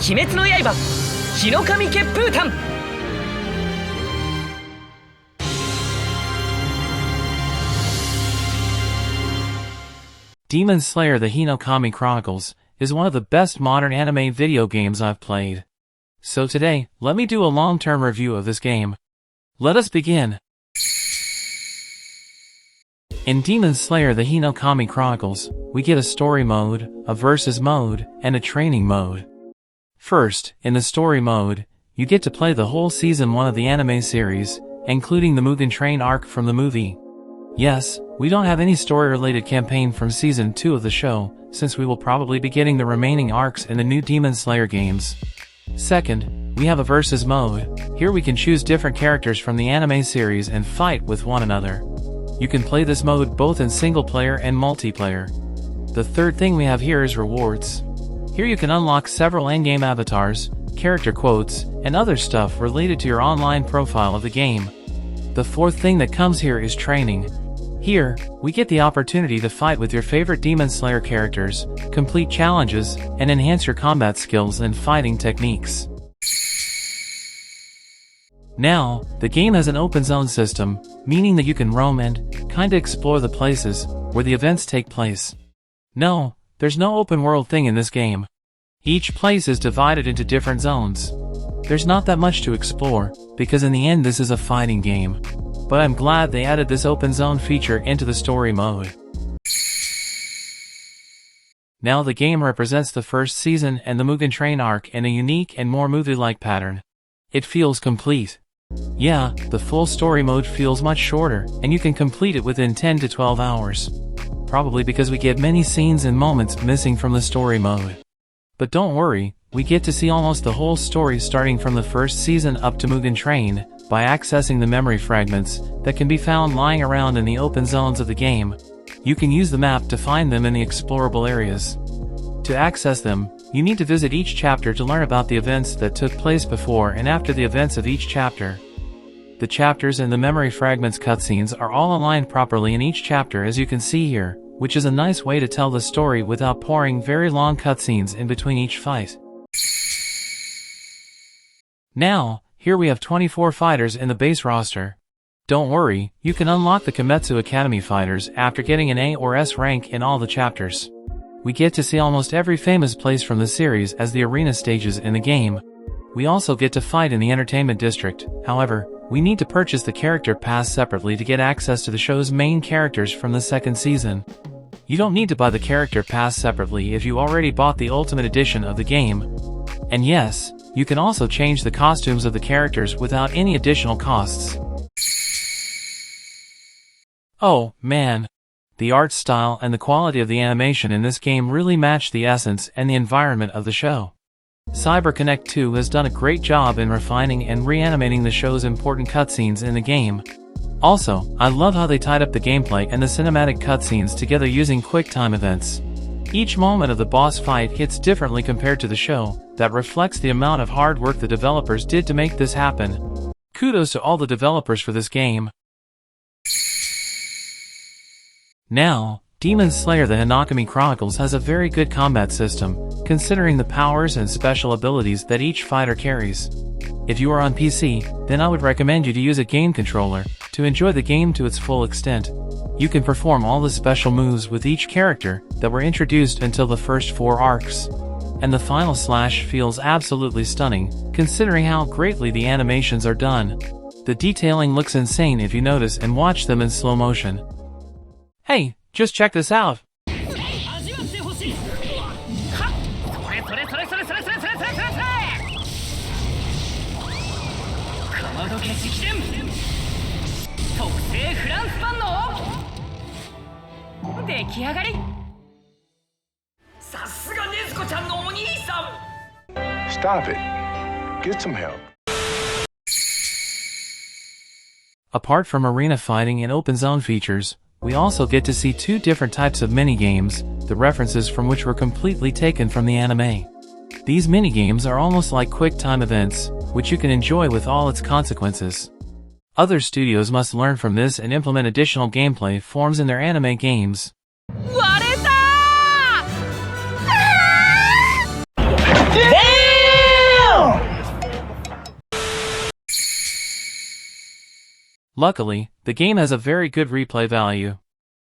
鬼滅の刃日の神血風譚。 Demon Slayer: The Hinokami Chronicles is one of the best modern anime video games I've played. So today, let me do a long-term review of this game. Let us begin. In Demon Slayer: The Hinokami Chronicles, we get a story mode, a versus mode, and a training mode. First, in the story mode, you get to play the whole season 1 of the anime series, including the Mugen Train arc from the movie. Yes, we don't have any story-related campaign from season 2 of the show, since we will probably be getting the remaining arcs in the new Demon Slayer games. Second, we have a versus mode. Here we can choose different characters from the anime series and fight with one another. You can play this mode both in single player and multiplayer. The third thing we have here is rewards. Here you can unlock several endgame avatars, character quotes, and other stuff related to your online profile of the game. The fourth thing that comes here is training. Here, we get the opportunity to fight with your favorite Demon Slayer characters, complete challenges, and enhance your combat skills and fighting techniques. Now, the game has an open zone system, meaning that you can roam and kinda explore the places where the events take place. No, there's no open world thing in this game. Each place is divided into different zones. There's not that much to explore, because in the end this is a fighting game. But I'm glad they added this open zone feature into the story mode. Now the game represents the first season and the Mugen Train arc in a unique and more movie-like pattern. It feels complete. Yeah, the full story mode feels much shorter, and you can complete it within 10 to 12 hours. Probably because we get many scenes and moments missing from the story mode. But don't worry, we get to see almost the whole story starting from the first season up to Mugen Train, by accessing the memory fragments that can be found lying around in the open zones of the game. You can use the map to find them in the explorable areas. To access them, you need to visit each chapter to learn about the events that took place before and after the events of each chapter. The chapters and the memory fragments cutscenes are all aligned properly in each chapter, as you can see here, which is a nice way to tell the story without pouring very long cutscenes in between each fight. Now, here we have 24 fighters in the base roster. Don't worry, you can unlock the Kimetsu Academy fighters after getting an A or S rank in all the chapters. We get to see almost every famous place from the series as the arena stages in the game. We also get to fight in the entertainment district. However, we need to purchase the character pass separately to get access to the show's main characters from the second season. You don't need to buy the character pass separately if you already bought the Ultimate Edition of the game. And yes, you can also change the costumes of the characters without any additional costs. Oh, man. The art style and the quality of the animation in this game really match the essence and the environment of the show. CyberConnect 2 has done a great job in refining and reanimating the show's important cutscenes in the game. Also, I love how they tied up the gameplay and the cinematic cutscenes together using QuickTime events. Each moment of the boss fight hits differently compared to the show. That reflects the amount of hard work the developers did to make this happen. Kudos to all the developers for this game. Now, Demon Slayer: The Hinokami Chronicles has a very good combat system, considering the powers and special abilities that each fighter carries. If you are on PC, then I would recommend you to use a game controller to enjoy the game to its full extent. You can perform all the special moves with each character that were introduced until the first 4 arcs. And the final slash feels absolutely stunning, considering how greatly the animations are done. The detailing looks insane if you notice and watch them in slow motion. Hey, just check this out! Stop it. Get some help. Apart from arena fighting and open zone features, we also get to see 2 different types of minigames, the references from which were completely taken from the anime. These minigames are almost like QuickTime events, which you can enjoy with all its consequences. Other studios must learn from this and implement additional gameplay forms in their anime games. Luckily, the game has a very good replay value.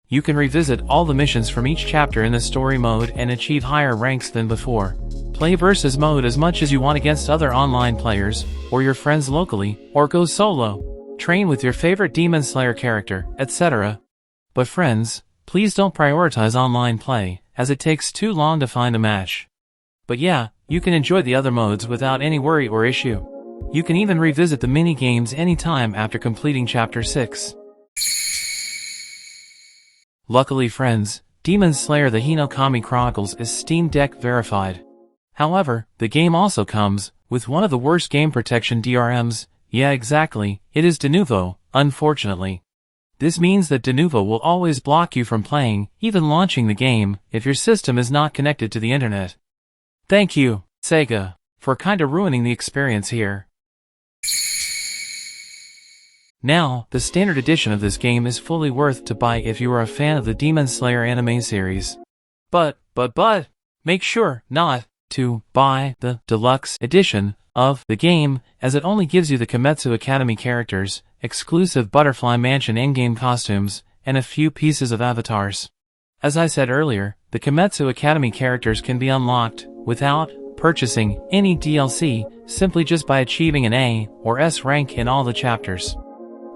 You can revisit all the missions from each chapter in the story mode and achieve higher ranks than before. Play versus mode as much as you want against other online players, or your friends locally, or go solo. Train with your favorite Demon Slayer character, etc. But friends, please don't prioritize online play, as it takes too long to find a match. But yeah, you can enjoy the other modes without any worry or issue. You can even revisit the mini-games anytime after completing Chapter 6. Luckily friends, Demon Slayer the Hinokami Chronicles is Steam Deck verified. However, the game also comes with one of the worst game protection DRMs. Yeah, exactly, it is de novo, unfortunately. This means that de novo will always block you from playing, even launching the game, if your system is not connected to the internet. Thank you, Sega, for kinda ruining the experience here. Now, the standard edition of this game is fully worth to buy if you are a fan of the Demon Slayer anime series. But, make sure not to buy the deluxe edition of the game, as it only gives you the Kimetsu Academy characters, exclusive Butterfly Mansion in-game costumes, and a few pieces of avatars. As I said earlier, the Kimetsu Academy characters can be unlocked without purchasing any DLC, simply just by achieving an A or S rank in all the chapters.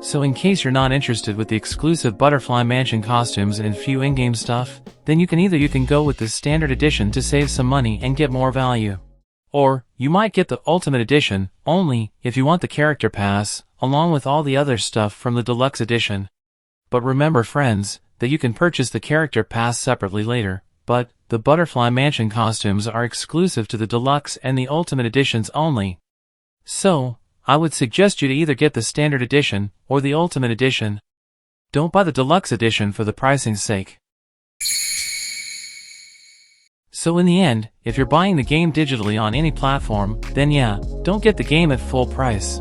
So in case you're not interested with the exclusive Butterfly Mansion costumes and few in-game stuff, then you can go with the standard edition to save some money and get more value. Or, you might get the Ultimate Edition, only if you want the character pass, along with all the other stuff from the deluxe edition. But remember friends, that you can purchase the character pass separately later, but the Butterfly Mansion costumes are exclusive to the deluxe and the Ultimate Editions only. So, I would suggest you to either get the standard edition or the Ultimate Edition. Don't buy the deluxe edition for the pricing's sake. So in the end, if you're buying the game digitally on any platform, then yeah, don't get the game at full price.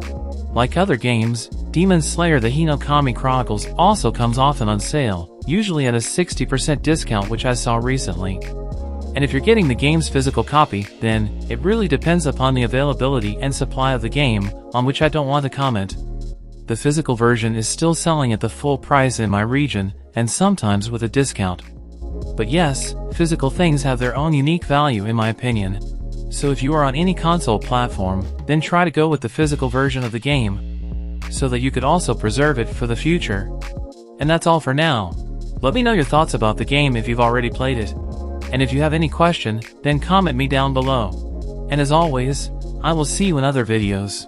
Like other games, Demon Slayer the Hinokami Chronicles also comes often on sale, usually at a 60% discount, which I saw recently. And if you're getting the game's physical copy, then it really depends upon the availability and supply of the game, on which I don't want to comment. The physical version is still selling at the full price in my region, and sometimes with a discount. But yes, physical things have their own unique value in my opinion. So if you are on any console platform, then try to go with the physical version of the game, so that you could also preserve it for the future. And that's all for now. Let me know your thoughts about the game if you've already played it. And if you have any question, then comment me down below. And as always, I will see you in other videos.